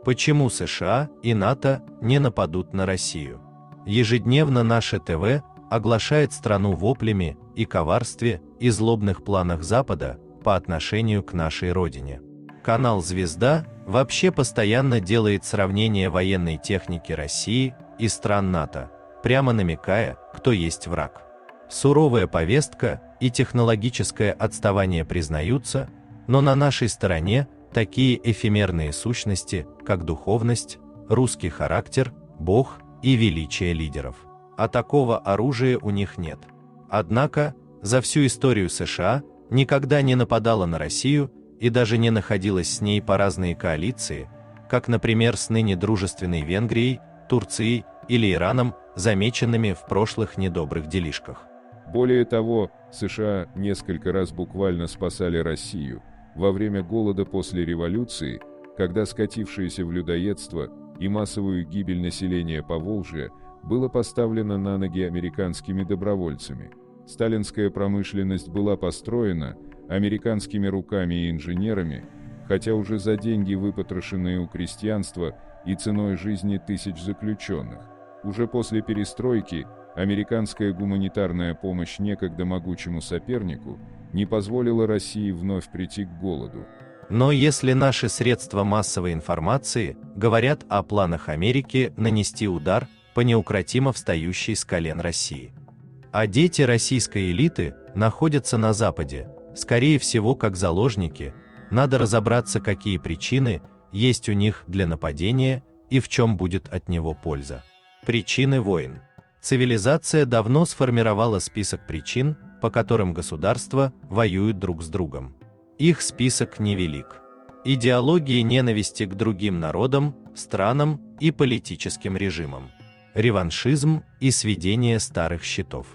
Почему США и НАТО не нападут на Россию? Ежедневно наше ТВ оглашает страну воплями и коварстве и злобных планах Запада по отношению к нашей родине. Канал «Звезда» вообще постоянно делает сравнение военной техники России и стран НАТО, прямо намекая, кто есть враг. Суровая повестка и технологическое отставание признаются, но на нашей стороне такие эфемерные сущности, как духовность, русский характер, Бог и величие лидеров. А такого оружия у них нет. Однако, за всю историю США никогда не нападала на Россию и даже не находилась с ней по разные коалиции, как, например, с ныне дружественной Венгрией, Турцией или Ираном, замеченными в прошлых недобрых делишках. Более того, США несколько раз буквально спасали Россию во время голода после революции, когда скатившееся в людоедство и массовую гибель населения Поволжья было поставлено на ноги американскими добровольцами. Сталинская промышленность была построена американскими руками и инженерами, хотя уже за деньги, выпотрошенные у крестьянства и ценой жизни тысяч заключенных. Уже после перестройки американская гуманитарная помощь некогда могучему сопернику не позволила России вновь прийти к голоду. Но если наши средства массовой информации говорят о планах Америки нанести удар по неукротимо встающей с колен России, а дети российской элиты находятся на Западе, скорее всего как заложники, надо разобраться, какие причины есть у них для нападения и в чем будет от него польза. Причины войн. Цивилизация давно сформировала список причин, по которым государства воюют друг с другом. Их список невелик. Идеологии ненависти к другим народам, странам и политическим режимам. Реваншизм и сведение старых счетов.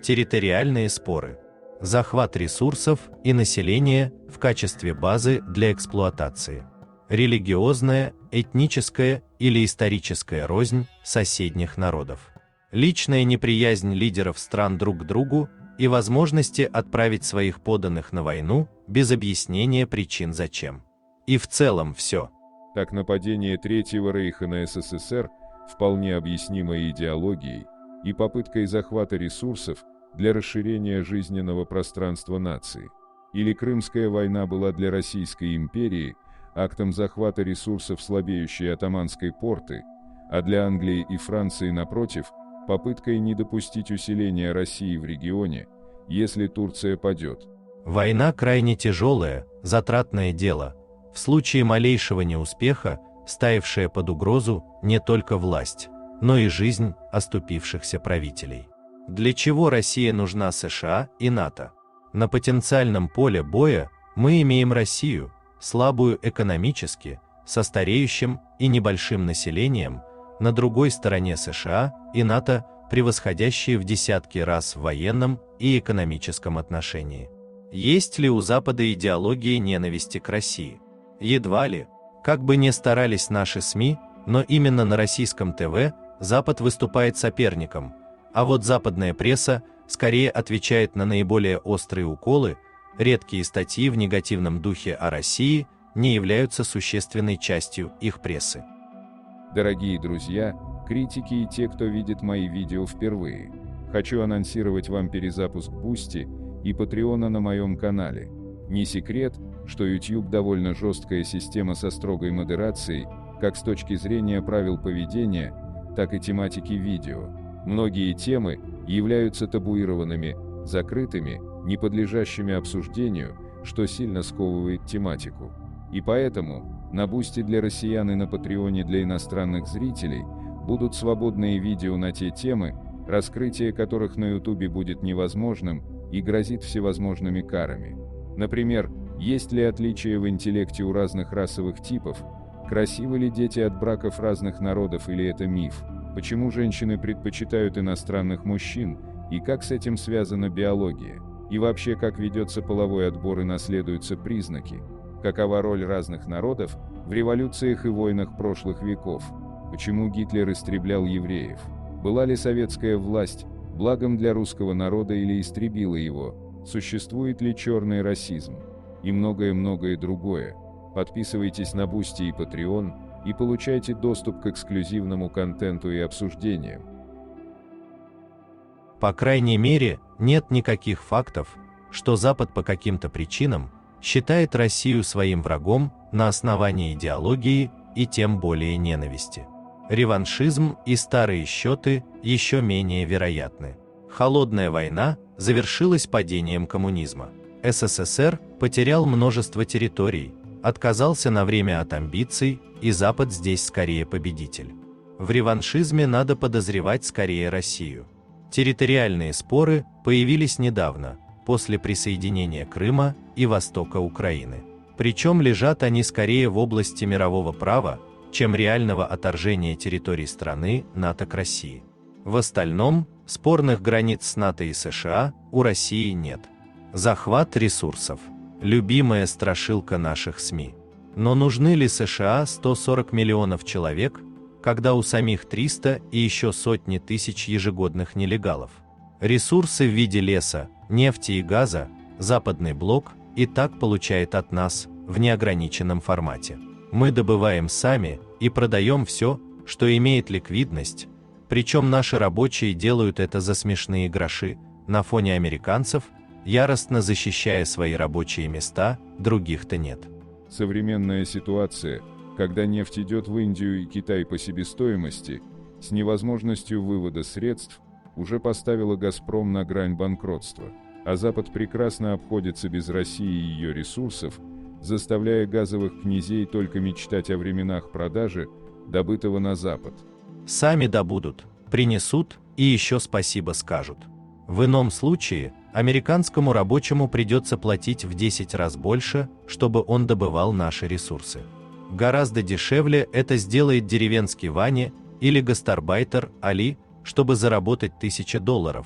Территориальные споры. Захват ресурсов и населения в качестве базы для эксплуатации. Религиозная, этническая или историческая рознь соседних народов. Личная неприязнь лидеров стран друг к другу и возможности отправить своих подданных на войну без объяснения причин зачем. И в целом все. Так нападение Третьего Рейха на СССР вполне объяснимо идеологией и попыткой захвата ресурсов для расширения жизненного пространства нации. Или Крымская война была для Российской империи актом захвата ресурсов слабеющей Оттоманской порты, а для Англии и Франции, напротив, попыткой не допустить усиления России в регионе, если Турция падет. Война крайне тяжелое, затратное дело, в случае малейшего неуспеха, ставившая под угрозу не только власть, но и жизнь оступившихся правителей. Для чего Россия нужна США и НАТО? На потенциальном поле боя мы имеем Россию, слабую экономически, со стареющим и небольшим населением, на другой стороне США и НАТО, превосходящие в десятки раз в военном и экономическом отношении. Есть ли у Запада идеологии ненависти к России? Едва ли. Как бы ни старались наши СМИ, но именно на российском ТВ Запад выступает соперником, а вот западная пресса скорее отвечает на наиболее острые уколы, редкие статьи в негативном духе о России не являются существенной частью их прессы. Дорогие друзья, критики и те, кто видит мои видео впервые, хочу анонсировать вам перезапуск Boosty и Patreon на моем канале. Не секрет, что YouTube довольно жесткая система со строгой модерацией, как с точки зрения правил поведения, так и тематики видео. Многие темы являются табуированными, закрытыми, не подлежащими обсуждению, что сильно сковывает тематику. И поэтому на Boosty для россиян и на Патреоне для иностранных зрителей будут свободные видео на те темы, раскрытие которых на YouTube будет невозможным и грозит всевозможными карами. Например, есть ли отличия в интеллекте у разных расовых типов, красивы ли дети от браков разных народов или это миф, почему женщины предпочитают иностранных мужчин и как с этим связана биология, и вообще как ведется половой отбор и наследуются признаки, какова роль разных народов в революциях и войнах прошлых веков, почему Гитлер истреблял евреев, была ли советская власть благом для русского народа или истребила его, существует ли черный расизм, и многое-многое другое. Подписывайтесь на Boosty и Patreon, и получайте доступ к эксклюзивному контенту и обсуждениям. По крайней мере, нет никаких фактов, что Запад по каким-то причинам считает Россию своим врагом на основании идеологии и тем более ненависти. Реваншизм и старые счеты еще менее вероятны. Холодная война завершилась падением коммунизма. СССР потерял множество территорий, отказался на время от амбиций, и Запад здесь скорее победитель. В реваншизме надо подозревать скорее Россию. Территориальные споры появились недавно, после присоединения Крыма и востока Украины. Причем лежат они скорее в области мирового права, чем реального отторжения территорий страны НАТО к России. В остальном, спорных границ с НАТО и США у России нет. Захват ресурсов – любимая страшилка наших СМИ. Но нужны ли США 140 миллионов человек, когда у самих 300 и еще сотни тысяч ежегодных нелегалов? Ресурсы в виде леса, нефти и газа Западный блок и так получает от нас в неограниченном формате. Мы добываем сами и продаем все, что имеет ликвидность, причем наши рабочие делают это за смешные гроши, на фоне американцев, яростно защищая свои рабочие места, других-то нет. Современная ситуация, когда нефть идет в Индию и Китай по себестоимости, с невозможностью вывода средств, уже поставила «Газпром» на грань банкротства, а Запад прекрасно обходится без России и ее ресурсов, заставляя газовых князей только мечтать о временах продажи, добытого на Запад. Сами добудут, принесут и еще спасибо скажут. В ином случае, американскому рабочему придется платить в 10 раз больше, чтобы он добывал наши ресурсы. Гораздо дешевле это сделает деревенский Ваня или гастарбайтер Али, чтобы заработать $1000,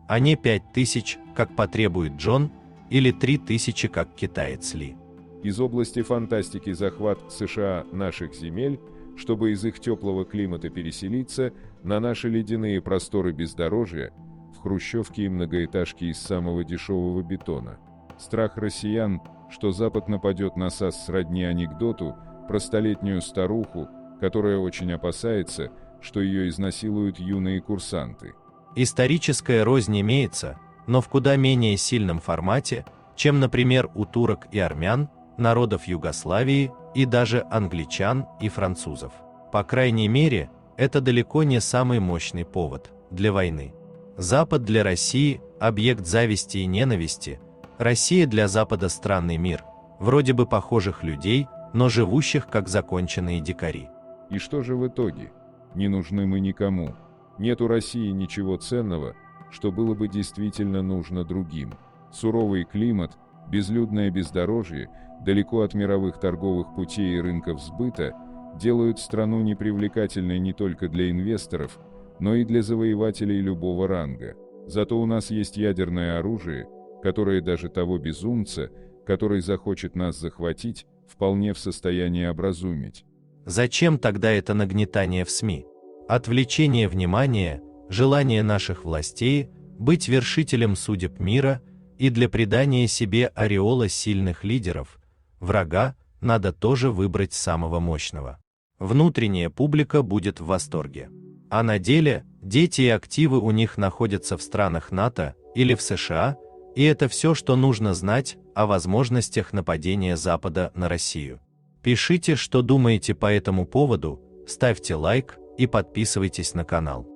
а не 5000, как потребует Джон, или 3000, как китаец Ли. Из области фантастики захват США наших земель, чтобы из их теплого климата переселиться на наши ледяные просторы бездорожья, в хрущевки и многоэтажки из самого дешевого бетона. Страх россиян, что Запад нападет на САС, сродни анекдоту про столетнюю старуху, которая очень опасается, что ее изнасилуют юные курсанты. Историческая рознь имеется, но в куда менее сильном формате, чем, например, у турок и армян, народов Югославии и даже англичан и французов. По крайней мере, это далеко не самый мощный повод для войны. Запад для России – объект зависти и ненависти, Россия для Запада – странный мир, вроде бы похожих людей, но живущих как законченные дикари. И что же в итоге? Не нужны мы никому. Нет у России ничего ценного, что было бы действительно нужно другим. Суровый климат, безлюдное бездорожье, далеко от мировых торговых путей и рынков сбыта, делают страну непривлекательной не только для инвесторов, но и для завоевателей любого ранга. Зато у нас есть ядерное оружие, которое даже того безумца, который захочет нас захватить, вполне в состоянии образумить. Зачем тогда это нагнетание в СМИ? Отвлечение внимания, желание наших властей быть вершителем судеб мира и для придания себе ореола сильных лидеров, врага, надо тоже выбрать самого мощного. Внутренняя публика будет в восторге. А на деле, дети и активы у них находятся в странах НАТО или в США, и это все, что нужно знать о возможностях нападения Запада на Россию. Пишите, что думаете по этому поводу, ставьте лайк и подписывайтесь на канал.